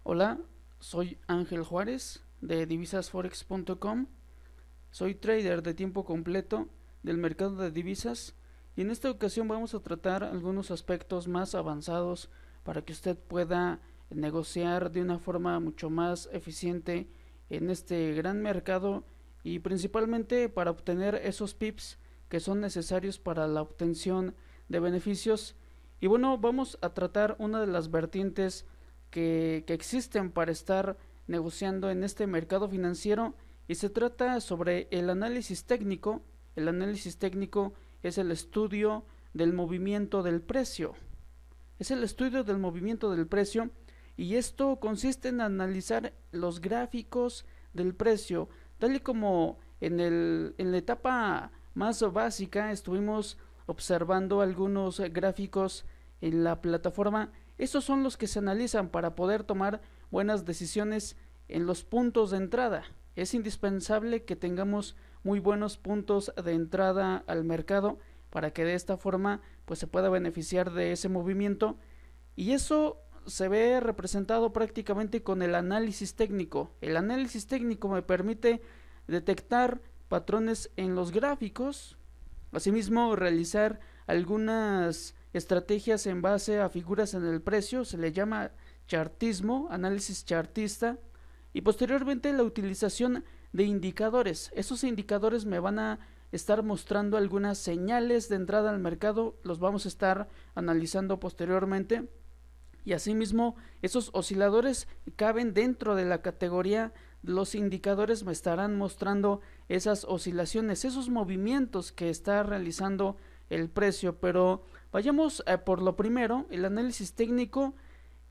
Hola, soy Ángel Juárez de divisasforex.com. Soy trader de tiempo completo del mercado de divisas y en esta ocasión vamos a tratar algunos aspectos más avanzados para que usted pueda negociar de una forma mucho más eficiente en este gran mercado y principalmente para obtener esos pips que son necesarios para la obtención de beneficios. Y bueno, vamos a tratar una de las vertientes que existen para estar negociando en este mercado financiero y se trata sobre el análisis técnico. El análisis técnico es el estudio del movimiento del precio. Es el estudio del movimiento del precio y esto consiste en analizar los gráficos del precio, tal y como en la etapa más básica estuvimos observando algunos gráficos en la plataforma. Estos son los que se analizan para poder tomar buenas decisiones en los puntos de entrada. Es indispensable que tengamos muy buenos puntos de entrada al mercado para que de esta forma pues se pueda beneficiar de ese movimiento, y eso se ve representado prácticamente con el análisis técnico. El análisis técnico me permite detectar patrones en los gráficos, asimismo realizar algunas estrategias en base a figuras en el precio, se le llama chartismo, análisis chartista, y posteriormente la utilización de indicadores. Esos indicadores me van a estar mostrando algunas señales de entrada al mercado, los vamos a estar analizando posteriormente, y asimismo esos osciladores caben dentro de la categoría de los indicadores, me estarán mostrando esas oscilaciones, esos movimientos que está realizando el precio. Pero vayamos por lo primero, el análisis técnico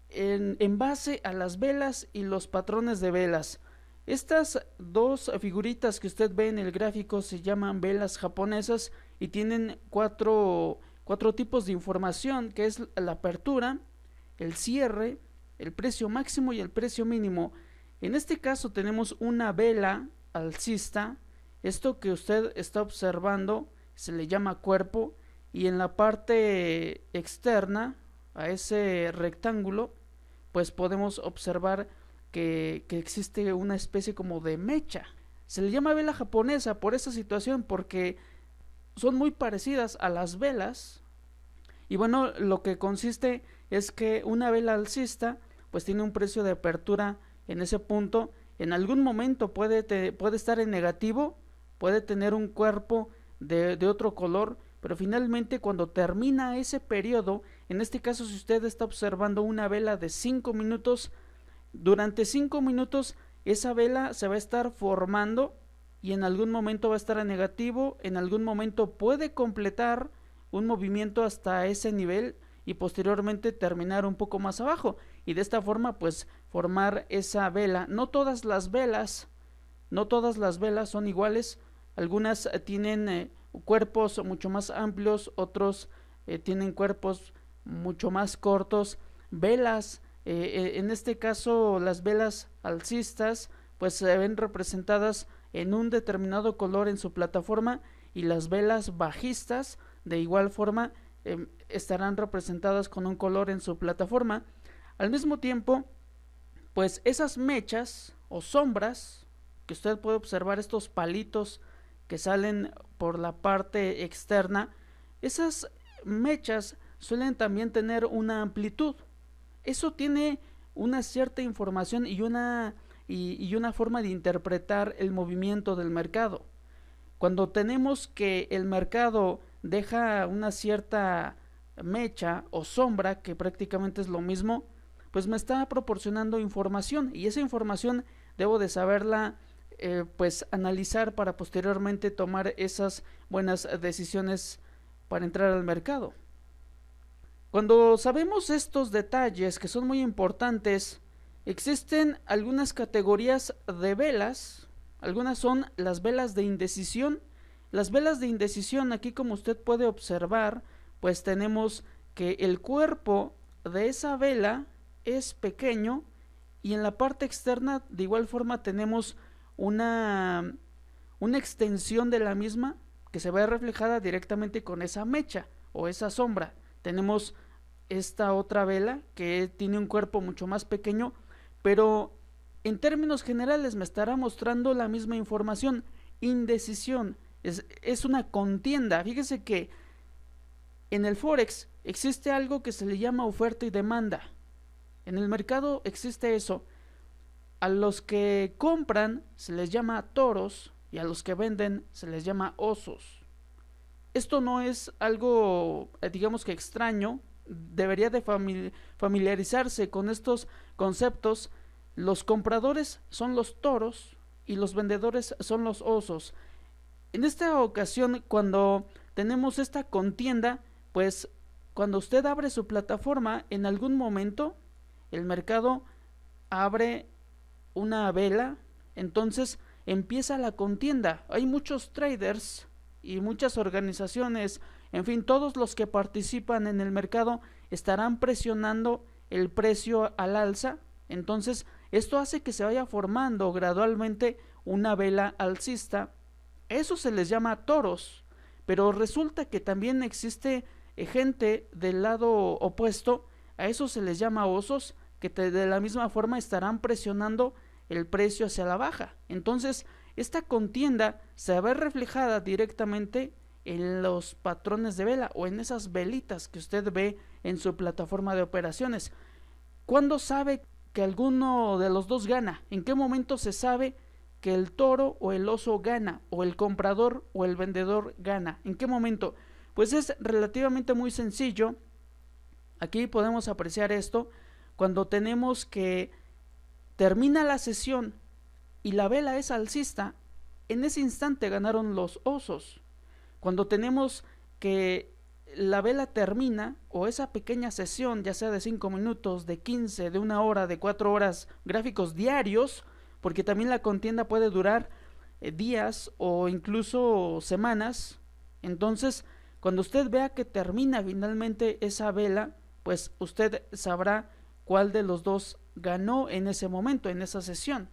en base a las velas y los patrones de velas. Estas dos figuritas que usted ve en el gráfico se llaman velas japonesas y tienen cuatro tipos de información, que es la apertura, el cierre, el precio máximo y el precio mínimo. En este caso tenemos una vela alcista. Esto que usted está observando se le llama cuerpo, y en la parte externa a ese rectángulo pues podemos observar que existe una especie como de mecha. Se le llama vela japonesa por esa situación, porque son muy parecidas a las velas. Y bueno, lo que consiste es que una vela alcista pues tiene un precio de apertura en ese punto. En algún momento puede estar en negativo, puede tener un cuerpo de otro color, pero finalmente cuando termina ese periodo, en este caso si usted está observando una vela de 5 minutos, durante 5 minutos esa vela se va a estar formando y en algún momento va a estar en negativo, en algún momento puede completar un movimiento hasta ese nivel y posteriormente terminar un poco más abajo, y de esta forma pues formar esa vela. No todas las velas son iguales, algunas tienen cuerpos mucho más amplios, otros tienen cuerpos mucho más cortos. Velas, en este caso las velas alcistas pues se ven representadas en un determinado color en su plataforma, y las velas bajistas de igual forma estarán representadas con un color en su plataforma. Al mismo tiempo, pues esas mechas o sombras que usted puede observar, estos palitos que salen por la parte externa, esas mechas suelen también tener una amplitud. Eso tiene una cierta información y una forma de interpretar el movimiento del mercado. Cuando tenemos que el mercado deja una cierta mecha o sombra, que prácticamente es lo mismo, pues me está proporcionando información, y esa información debo de saberla pues analizar para posteriormente tomar esas buenas decisiones para entrar al mercado. Cuando sabemos estos detalles que son muy importantes, existen algunas categorías de velas. Algunas son las velas de indecisión. Las velas de indecisión, aquí como usted puede observar, pues tenemos que el cuerpo de esa vela es pequeño, y en la parte externa de igual forma tenemos una extensión de la misma que se ve reflejada directamente con esa mecha o esa sombra. Tenemos esta otra vela que tiene un cuerpo mucho más pequeño, pero en términos generales me estará mostrando la misma información. Indecisión, es una contienda. Fíjese que en el Forex existe algo que se le llama oferta y demanda. En el mercado existe eso. A los que compran se les llama toros y a los que venden se les llama osos. Esto no es algo, digamos que extraño. Debería de familiarizarse con estos conceptos. Los compradores son los toros y los vendedores son los osos. En esta ocasión, cuando tenemos esta contienda, pues cuando usted abre su plataforma, en algún momento el mercado abre una vela, entonces empieza la contienda. Hay muchos traders y muchas organizaciones, en fin, todos los que participan en el mercado estarán presionando el precio al alza. Entonces esto hace que se vaya formando gradualmente una vela alcista. Eso se les llama toros, pero resulta que también existe gente del lado opuesto. A eso se les llama osos, que de la misma forma estarán presionando el precio hacia la baja. Entonces esta contienda se ve reflejada directamente en los patrones de vela o en esas velitas que usted ve en su plataforma de operaciones. ¿Cuándo sabe que alguno de los dos gana? ¿En qué momento se sabe que el toro o el oso gana, o el comprador o el vendedor gana? ¿En qué momento? Pues es relativamente muy sencillo. Aquí podemos apreciar esto cuando tenemos que termina la sesión y la vela es alcista. En ese instante ganaron los osos. Cuando tenemos que la vela termina, o esa pequeña sesión, ya sea de 5 minutos, de 15, de 1 hora, de 4 horas, gráficos diarios, porque también la contienda puede durar días o incluso semanas. Entonces, cuando usted vea que termina finalmente esa vela, pues usted sabrá cuál de los dos ganó en ese momento, en esa sesión.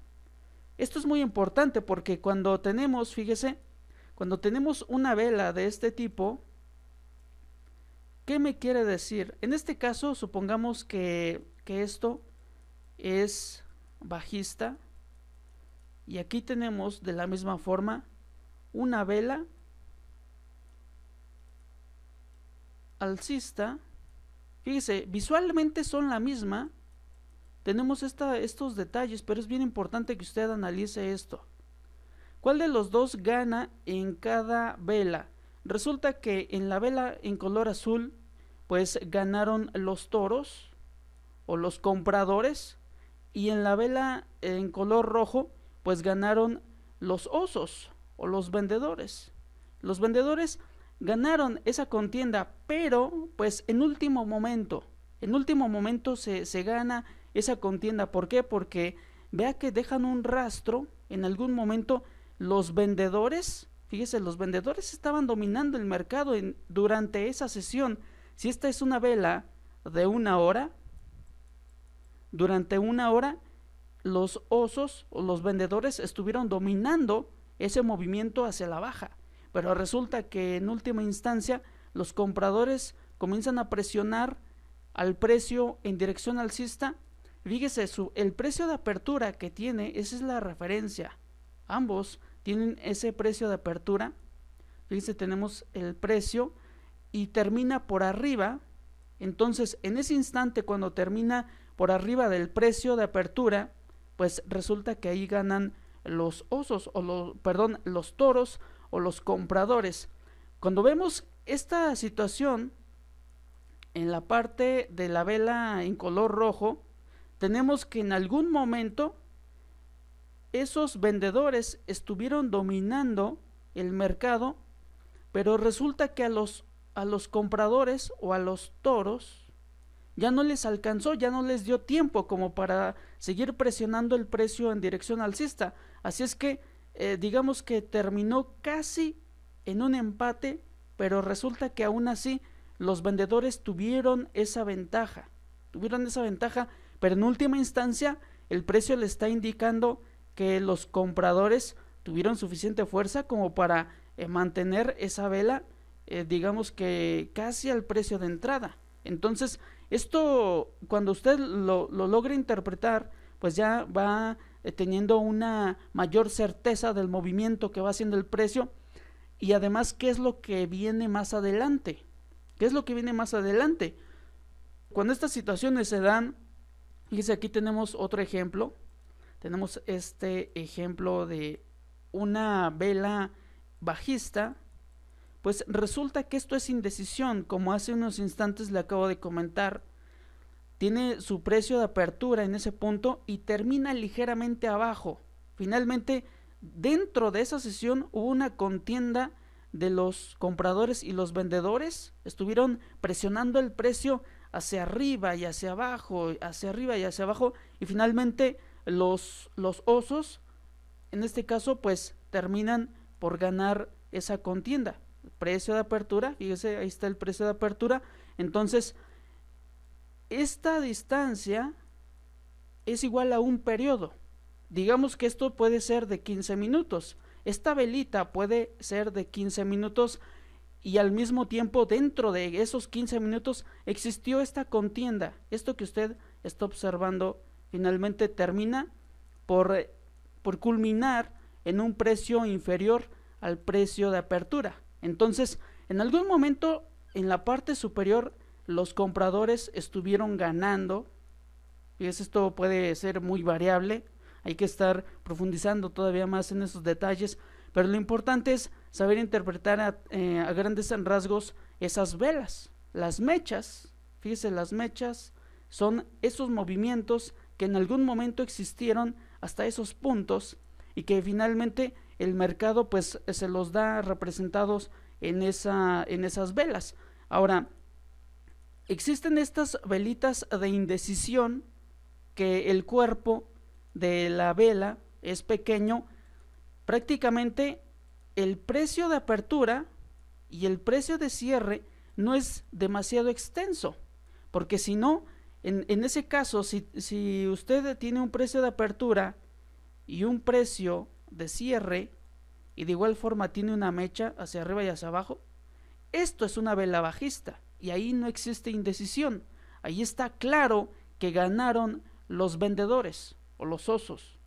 Esto es muy importante porque cuando tenemos, fíjese, cuando tenemos una vela de este tipo, ¿qué me quiere decir? En este caso, supongamos que esto es bajista, y aquí tenemos de la misma forma una vela alcista. Fíjese, visualmente son la misma. Tenemos estos detalles, pero es bien importante que usted analice esto. ¿Cuál de los dos gana en cada vela? Resulta que en la vela en color azul, pues ganaron los toros o los compradores, y en la vela en color rojo, pues ganaron los osos o los vendedores. Los vendedores ganaron esa contienda, pero pues en último momento se gana esa contienda. ¿Por qué? Porque vea que dejan un rastro. En algún momento los vendedores, fíjese, los vendedores estaban dominando el mercado durante esa sesión. Si esta es una vela de 1 hora, durante 1 hora los osos o los vendedores estuvieron dominando ese movimiento hacia la baja. Pero resulta que en última instancia los compradores comienzan a presionar al precio en dirección alcista. Fíjese, el precio de apertura que tiene, esa es la referencia. Ambos tienen ese precio de apertura. Fíjese, tenemos el precio y termina por arriba. Entonces, en ese instante, cuando termina por arriba del precio de apertura, pues resulta que ahí ganan los osos, o los toros o los compradores. Cuando vemos esta situación en la parte de la vela en color rojo, tenemos que en algún momento esos vendedores estuvieron dominando el mercado, pero resulta que a los compradores o a los toros ya no les alcanzó, ya no les dio tiempo como para seguir presionando el precio en dirección alcista. Así es que digamos que terminó casi en un empate, pero resulta que aún así los vendedores tuvieron esa ventaja, pero en última instancia el precio le está indicando que los compradores tuvieron suficiente fuerza como para mantener esa vela, digamos que casi al precio de entrada. Entonces, esto, cuando usted lo logra interpretar, pues ya va teniendo una mayor certeza del movimiento que va haciendo el precio. Y además, ¿qué es lo que viene más adelante? ¿Qué es lo que viene más adelante? Cuando estas situaciones se dan, fíjese, aquí tenemos otro ejemplo. Tenemos este ejemplo de una vela bajista. Pues resulta que esto es indecisión, como hace unos instantes le acabo de comentar. Tiene su precio de apertura en ese punto y termina ligeramente abajo. Finalmente, dentro de esa sesión hubo una contienda de los compradores y los vendedores. Estuvieron presionando el precio hacia arriba y hacia abajo, hacia arriba y hacia abajo, y finalmente los osos, en este caso, pues terminan por ganar esa contienda. Precio de apertura, fíjese, ahí está el precio de apertura. Entonces, esta distancia es igual a un periodo. Digamos que esto puede ser de 15 minutos. Esta velita puede ser de 15 minutos y al mismo tiempo dentro de esos 15 minutos existió esta contienda. Esto que usted está observando finalmente termina por culminar en un precio inferior al precio de apertura. Entonces, en algún momento en la parte superior los compradores estuvieron ganando. Fíjese, esto puede ser muy variable, hay que estar profundizando todavía más en esos detalles, pero lo importante es saber interpretar a grandes rasgos esas velas. Las mechas, fíjese, las mechas son esos movimientos que en algún momento existieron hasta esos puntos y que finalmente el mercado pues se los da representados en esas velas. Ahora, existen estas velitas de indecisión que el cuerpo de la vela es pequeño. Prácticamente el precio de apertura y el precio de cierre no es demasiado extenso, porque si no, en ese caso, si usted tiene un precio de apertura y un precio de cierre y de igual forma tiene una mecha hacia arriba y hacia abajo, esto es una vela bajista y ahí no existe indecisión. Ahí está claro que ganaron los vendedores o los osos.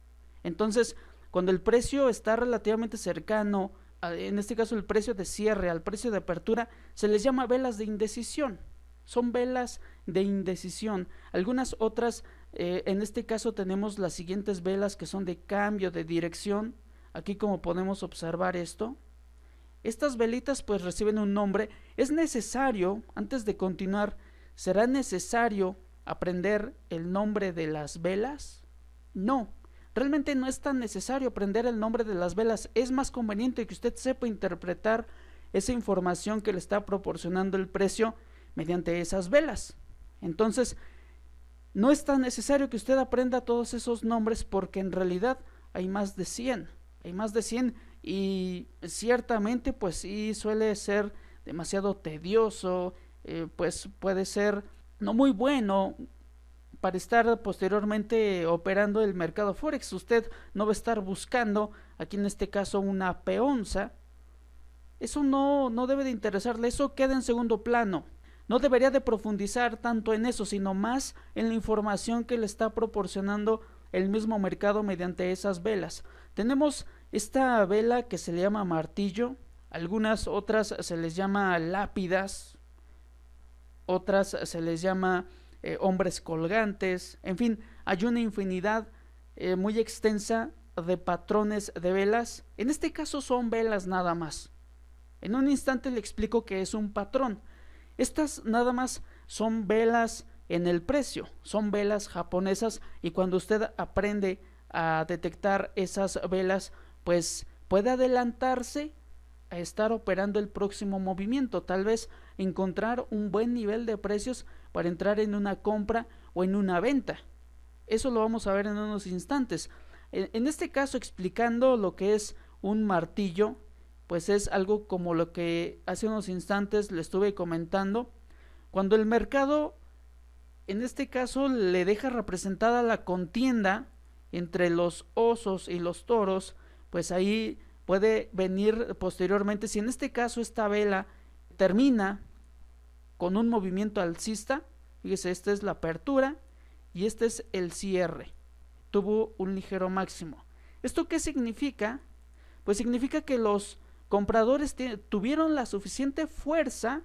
Entonces, cuando el precio está relativamente cercano, en este caso el precio de cierre al precio de apertura, se les llama velas de indecisión. Son velas de indecisión. Algunas otras, en este caso tenemos las siguientes velas que son de cambio de dirección. Aquí como podemos observar esto. Estas velitas pues reciben un nombre. Es necesario, antes de continuar, ¿será necesario aprender el nombre de las velas? No, realmente no es tan necesario aprender el nombre de las velas. Es más conveniente que usted sepa interpretar esa información que le está proporcionando el precio mediante esas velas. Entonces, no es tan necesario que usted aprenda todos esos nombres porque en realidad hay más de 100. Hay más de 100 y ciertamente pues sí suele ser demasiado tedioso, pues puede ser no muy bueno para estar posteriormente operando el mercado Forex. Usted no va a estar buscando, aquí en este caso, una peonza. Eso no debe de interesarle, eso queda en segundo plano. No debería de profundizar tanto en eso, sino más en la información que le está proporcionando el mismo mercado mediante esas velas. Tenemos esta vela que se le llama martillo, algunas otras se les llama lápidas, otras se les llama hombres colgantes, en fin, hay una infinidad muy extensa de patrones de velas. En este caso son velas nada más. En un instante le explico qué es un patrón. Estas nada más son velas en el precio, son velas japonesas y cuando usted aprende a detectar esas velas, pues puede adelantarse a estar operando el próximo movimiento, tal vez encontrar un buen nivel de precios para entrar en una compra o en una venta. Eso lo vamos a ver en unos instantes. En este caso, explicando lo que es un martillo, pues es algo como lo que hace unos instantes le estuve comentando. Cuando el mercado, en este caso, le deja representada la contienda entre los osos y los toros, pues ahí puede venir posteriormente, si en este caso esta vela termina con un movimiento alcista, fíjese, esta es la apertura y este es el cierre. tuvo un ligero máximo. ¿Esto qué significa? Pues significa que los compradores tuvieron la suficiente fuerza,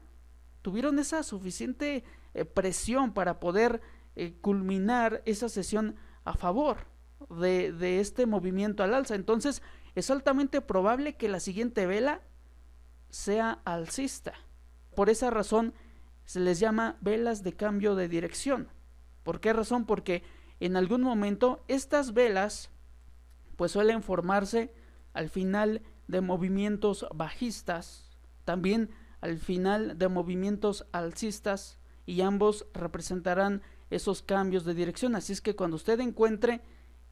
tuvieron esa suficiente presión para poder culminar esa sesión a favor de este movimiento al alza. Entonces es altamente probable que la siguiente vela sea alcista. Por esa razón se les llama velas de cambio de dirección. ¿Por qué razón? Porque en algún momento estas velas pues suelen formarse al final de movimientos bajistas, también al final de movimientos alcistas, y ambos representarán esos cambios de dirección. Así es que cuando usted encuentre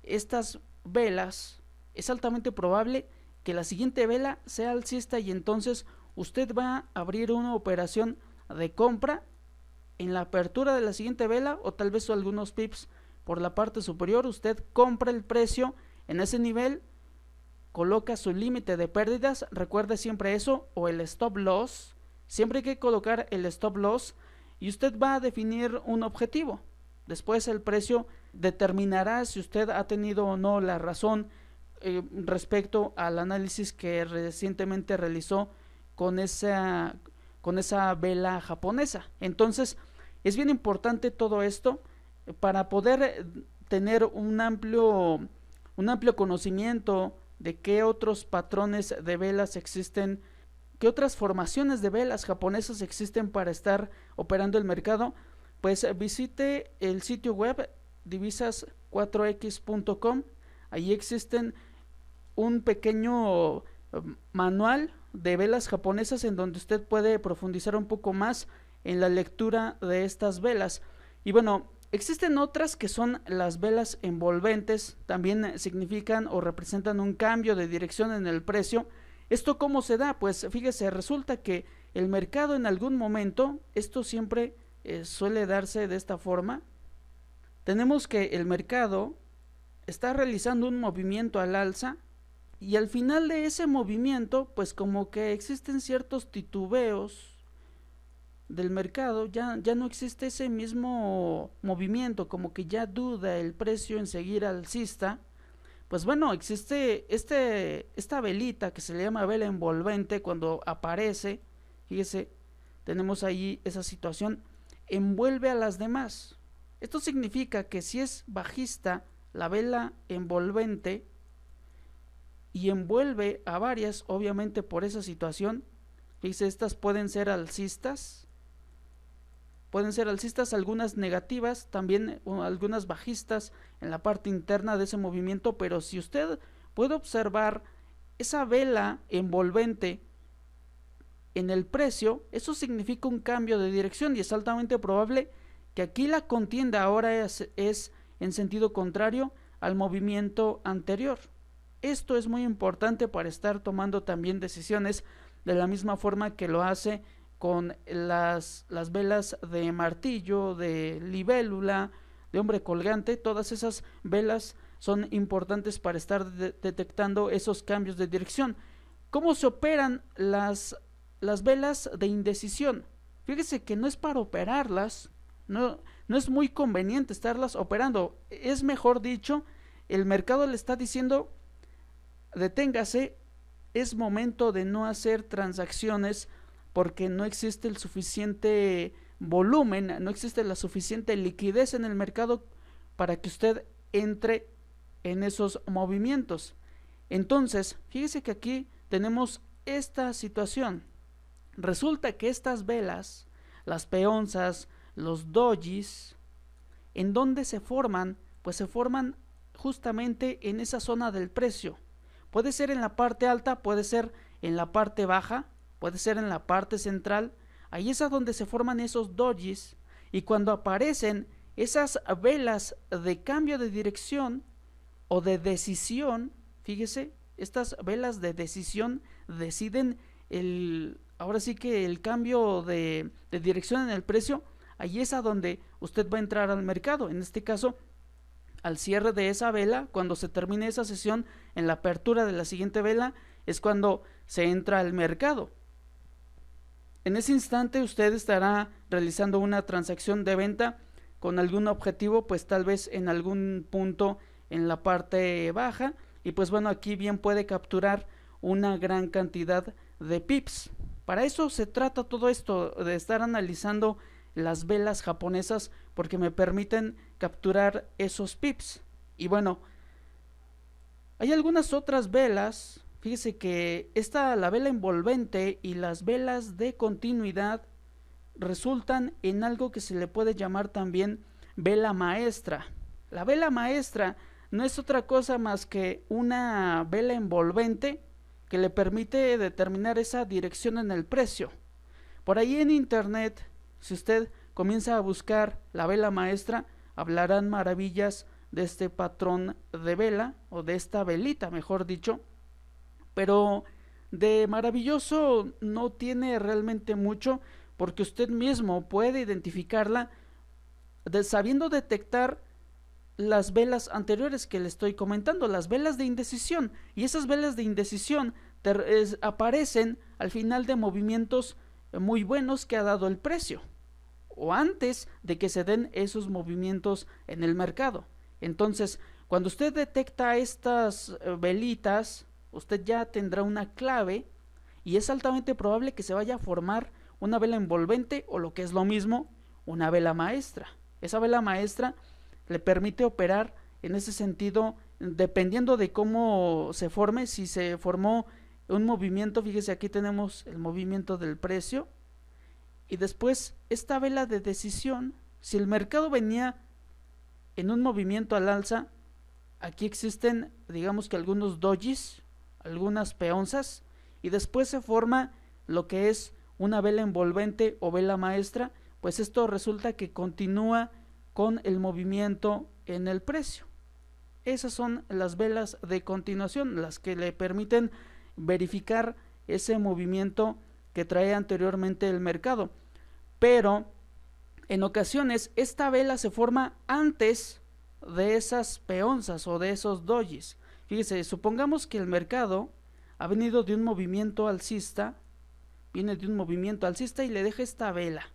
estas velas, es altamente probable que la siguiente vela sea alcista, y entonces usted va a abrir una operación de compra en la apertura de la siguiente vela, o tal vez algunos pips por la parte superior. Usted compra el precio en ese nivel, coloca su límite de pérdidas, recuerde siempre eso, o el stop loss. Siempre hay que colocar el stop loss, y usted va a definir un objetivo. Después el precio determinará si usted ha tenido o no la razón respecto al análisis que recientemente realizó con esa vela japonesa. Entonces es bien importante todo esto para poder tener un amplio conocimiento de qué otros patrones de velas existen, qué otras formaciones de velas japonesas existen para estar operando el mercado. Pues visite el sitio web divisas4x.com. Allí existen un pequeño manual de velas japonesas en donde usted puede profundizar un poco más en la lectura de estas velas. Y bueno, existen otras que son las velas envolventes. También significan o representan un cambio de dirección en el precio. ¿Esto cómo se da? Pues fíjese, resulta que el mercado en algún momento, esto siempre suele darse de esta forma. Tenemos que el mercado está realizando un movimiento al alza, y al final de ese movimiento pues como que existen ciertos titubeos del mercado, ya no existe ese mismo movimiento, como que ya duda el precio en seguir alcista. Pues bueno, existe esta velita que se le llama vela envolvente. Cuando aparece, fíjese, tenemos ahí esa situación, envuelve a las demás. Esto significa que si es bajista la vela envolvente y envuelve a varias, obviamente por esa situación, fíjese, estas pueden ser alcistas, algunas negativas, también algunas bajistas en la parte interna de ese movimiento. Pero si usted puede observar esa vela envolvente en el precio, eso significa un cambio de dirección, y es altamente probable que aquí la contienda ahora es en sentido contrario al movimiento anterior. Esto es muy importante para estar tomando también decisiones de la misma forma que lo hace con las velas de martillo, de libélula, de hombre colgante. Todas esas velas son importantes para estar detectando esos cambios de dirección. ¿Cómo se operan las velas de indecisión? Fíjese que no es para operarlas, no es muy conveniente estarlas operando. Es mejor dicho, el mercado le está diciendo: deténgase, es momento de no hacer transacciones porque no existe el suficiente volumen, no existe la suficiente liquidez en el mercado para que usted entre en esos movimientos. Entonces, fíjese que aquí tenemos esta situación. Resulta que estas velas, las peonzas, los dojis, ¿en dónde se forman? Pues se forman justamente en esa zona del precio. Puede ser en la parte alta, puede ser en la parte baja, puede ser en la parte central. Ahí es a donde se forman esos dojis, y cuando aparecen esas velas de cambio de dirección o de decisión, fíjese, estas velas de decisión deciden ahora sí que el cambio de dirección en el precio. Ahí es a donde usted va a entrar al mercado. En este caso, al cierre de esa vela, cuando se termine esa sesión, en la apertura de la siguiente vela, es cuando se entra al mercado. En ese instante usted estará realizando una transacción de venta con algún objetivo, pues tal vez en algún punto en la parte baja, y pues bueno, aquí bien puede capturar una gran cantidad de pips. Para eso se trata todo esto, de estar analizando las velas japonesas, porque me permiten capturar esos pips. Y bueno, hay algunas otras velas. Fíjese que la vela envolvente y las velas de continuidad resultan en algo que se le puede llamar también vela maestra. La vela maestra no es otra cosa más que una vela envolvente que le permite determinar esa dirección en el precio. Por ahí en internet, si usted comienza a buscar la vela maestra, hablarán maravillas de este patrón de vela, o de esta velita, mejor dicho, pero de maravilloso no tiene realmente mucho, porque usted mismo puede identificarla sabiendo detectar las velas anteriores que le estoy comentando, las velas de indecisión, y esas velas de indecisión aparecen al final de movimientos muy buenos que ha dado el precio, o antes de que se den esos movimientos en el mercado. Entonces, cuando usted detecta estas velitas, usted ya tendrá una clave, y es altamente probable que se vaya a formar una vela envolvente, o lo que es lo mismo, una vela maestra. Esa vela maestra le permite operar en ese sentido, dependiendo de cómo se forme. Si se formó un movimiento, fíjese, aquí tenemos el movimiento del precio, y después esta vela de decisión. Si el mercado venía en un movimiento al alza, aquí existen, digamos que algunos dojis, algunas peonzas, y después se forma lo que es una vela envolvente o vela maestra. Pues esto resulta que continúa con el movimiento en el precio. Esas son las velas de continuación, las que le permiten verificar ese movimiento que trae anteriormente el mercado. Pero en ocasiones esta vela se forma antes de esas peonzas o de esos dojis. Fíjese, supongamos que el mercado ha venido de un movimiento alcista, viene de un movimiento alcista y le deja esta vela.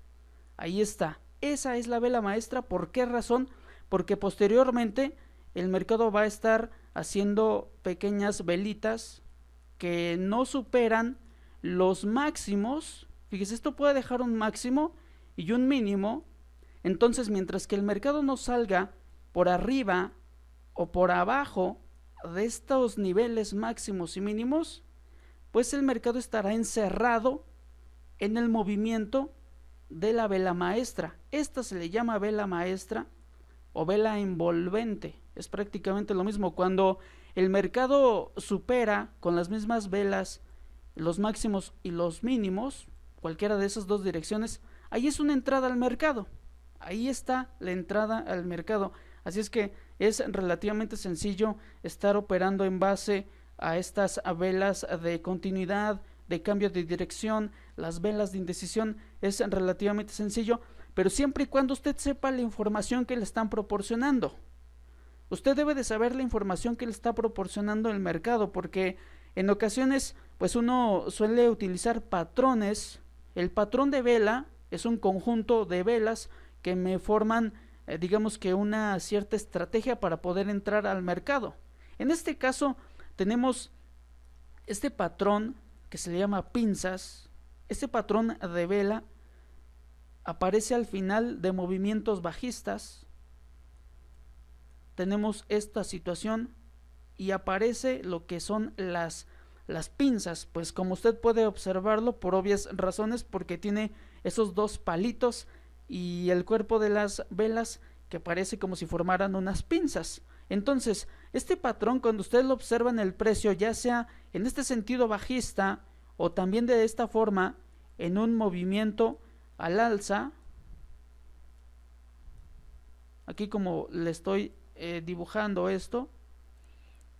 Ahí está. Esa es la vela maestra. ¿Por qué razón? Porque posteriormente el mercado va a estar haciendo pequeñas velitas que no superan los máximos. Fíjese, esto puede dejar un máximo y un mínimo. Entonces, mientras que el mercado no salga por arriba o por abajo de estos niveles máximos y mínimos, pues el mercado estará encerrado en el movimiento de la vela maestra. Esta se le llama vela maestra o vela envolvente. Es prácticamente lo mismo. Cuando el mercado supera con las mismas velas los máximos y los mínimos, cualquiera de esas dos direcciones, ahí es una entrada al mercado. Ahí está la entrada al mercado. Así es que es relativamente sencillo estar operando en base a estas velas de continuidad, de cambio de dirección, las velas de indecisión. Es relativamente sencillo, pero siempre y cuando usted sepa la información que le están proporcionando. Usted debe de saber la información que le está proporcionando el mercado, porque en ocasiones pues uno suele utilizar patrones. El patrón de vela es un conjunto de velas que me forman digamos que una cierta estrategia para poder entrar al mercado. En este caso tenemos este patrón que se le llama pinzas. Este patrón de vela aparece al final de movimientos bajistas. Tenemos esta situación y aparece lo que son las pinzas, pues como usted puede observarlo por obvias razones, porque tiene esos dos palitos y el cuerpo de las velas que parece como si formaran unas pinzas. Entonces, este patrón, cuando usted lo observa en el precio, ya sea en este sentido bajista o también de esta forma en un movimiento al alza, aquí como le estoy dibujando esto,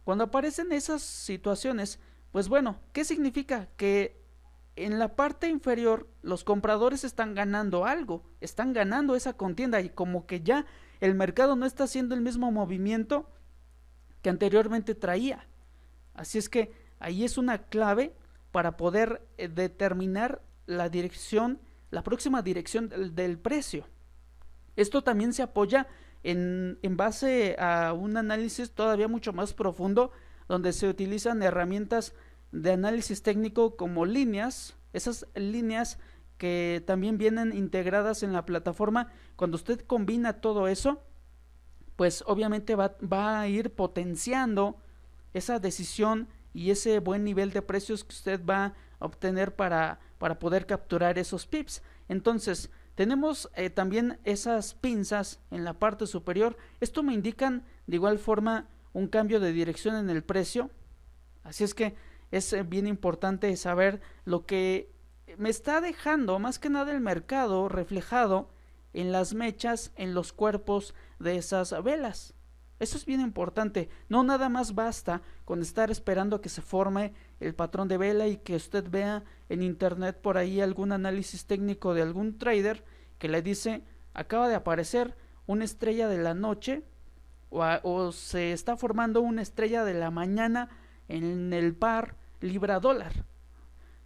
cuando aparecen esas situaciones, pues bueno, ¿qué significa? Que en la parte inferior los compradores están ganando algo, están ganando esa contienda, y como que ya el mercado no está haciendo el mismo movimiento que anteriormente traía. Así es que ahí es una clave para poder determinar la dirección, la próxima dirección del precio. Esto también se apoya en base a un análisis todavía mucho más profundo, donde se utilizan herramientas de análisis técnico como líneas, esas líneas que también vienen integradas en la plataforma. Cuando usted combina todo eso, pues obviamente va a ir potenciando esa decisión y ese buen nivel de precios que usted va a obtener para poder capturar esos pips. Entonces, tenemos también esas pinzas en la parte superior. Esto me indican de igual forma un cambio de dirección en el precio. Así es que es bien importante saber lo que me está dejando más que nada el mercado reflejado en las mechas, en los cuerpos de esas velas. Eso es bien importante. No nada más basta con estar esperando a que se forme el patrón de vela y que usted vea en internet por ahí algún análisis técnico de algún trader que le dice: acaba de aparecer una estrella de la noche o se está formando una estrella de la mañana en el par libra dólar.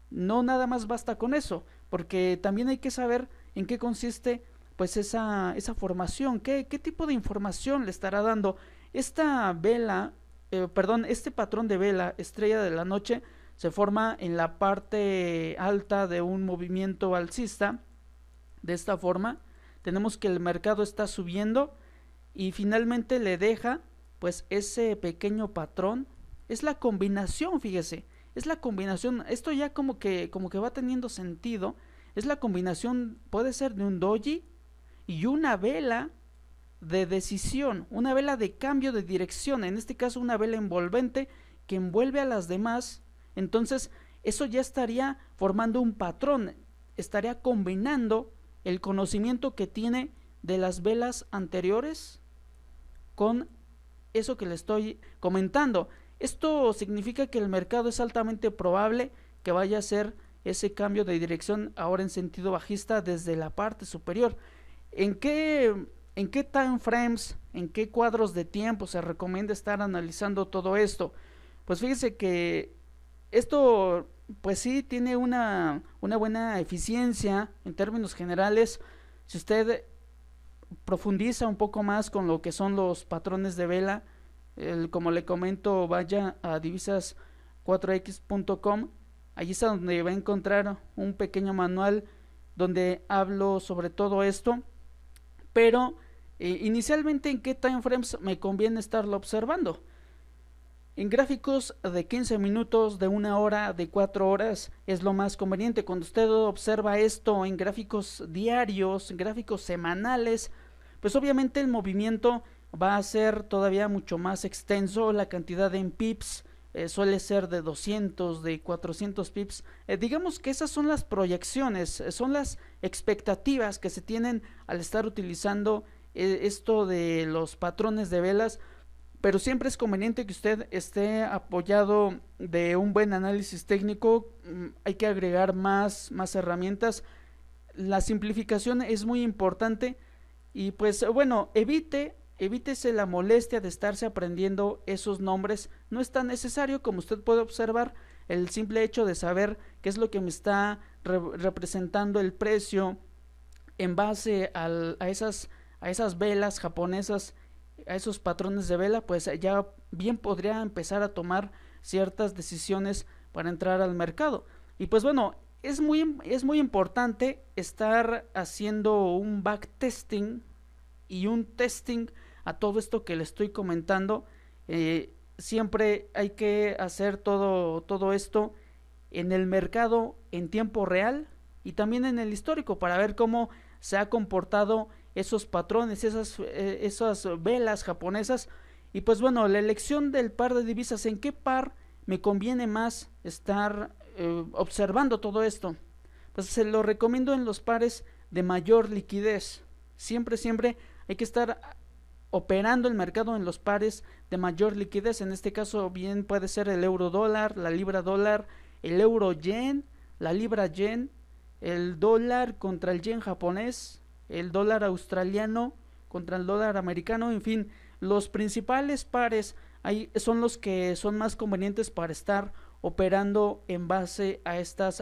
No nada más basta con eso, porque también hay que saber en qué consiste pues esa formación, qué tipo de información le estará dando esta vela, este patrón de vela estrella de la noche. Se forma en la parte alta de un movimiento alcista. De esta forma tenemos que el mercado está subiendo y finalmente le deja pues ese pequeño patrón. Es la combinación, fíjese, es la combinación. Esto ya como que va teniendo sentido. Es la combinación, puede ser de un doji y una vela de decisión, una vela de cambio de dirección, en este caso una vela envolvente que envuelve a las demás. Entonces eso ya estaría formando un patrón, estaría combinando el conocimiento que tiene de las velas anteriores con eso que le estoy comentando. Esto significa que el mercado es altamente probable que vaya a hacer ese cambio de dirección ahora en sentido bajista desde la parte superior. ¿En qué time frames, en qué cuadros de tiempo se recomienda estar analizando todo esto? Pues fíjese que esto pues sí tiene una buena eficiencia en términos generales. Si usted profundiza un poco más con lo que son los patrones de vela, como le comento, vaya a divisas4x.com. Allí es donde va a encontrar un pequeño manual donde hablo sobre todo esto. Pero inicialmente, ¿en qué time frames me conviene estarlo observando? En gráficos de 15 minutos, de 1 hora, de 4 horas es lo más conveniente. Cuando usted observa esto en gráficos diarios, en gráficos semanales, pues obviamente el movimiento va a ser todavía mucho más extenso. La cantidad en pips suele ser de 200, de 400 pips. Digamos que esas son las proyecciones, son las expectativas que se tienen al estar utilizando esto de los patrones de velas. Pero siempre es conveniente que usted esté apoyado de un buen análisis técnico. Hay que agregar más herramientas. La simplificación es muy importante. Y pues bueno, evítese la molestia de estarse aprendiendo esos nombres. No es tan necesario. Como usted puede observar, el simple hecho de saber qué es lo que me está representando el precio en base a esas velas japonesas, a esos patrones de vela, pues ya bien podría empezar a tomar ciertas decisiones para entrar al mercado. Y pues bueno, es muy importante estar haciendo un backtesting y un testing a todo esto que le estoy comentando. Siempre hay que hacer todo esto en el mercado en tiempo real y también en el histórico, para ver cómo se ha comportado esos patrones, esas velas japonesas. Y pues bueno, la elección del par de divisas, ¿en qué par me conviene más estar observando todo esto? Pues se lo recomiendo en los pares de mayor liquidez. Siempre hay que estar operando el mercado en los pares de mayor liquidez. En este caso bien puede ser el euro dólar, la libra dólar, el euro yen, la libra yen, el dólar contra el yen japonés, el dólar australiano contra el dólar americano. En fin, los principales pares son los que son más convenientes para estar operando en base a estas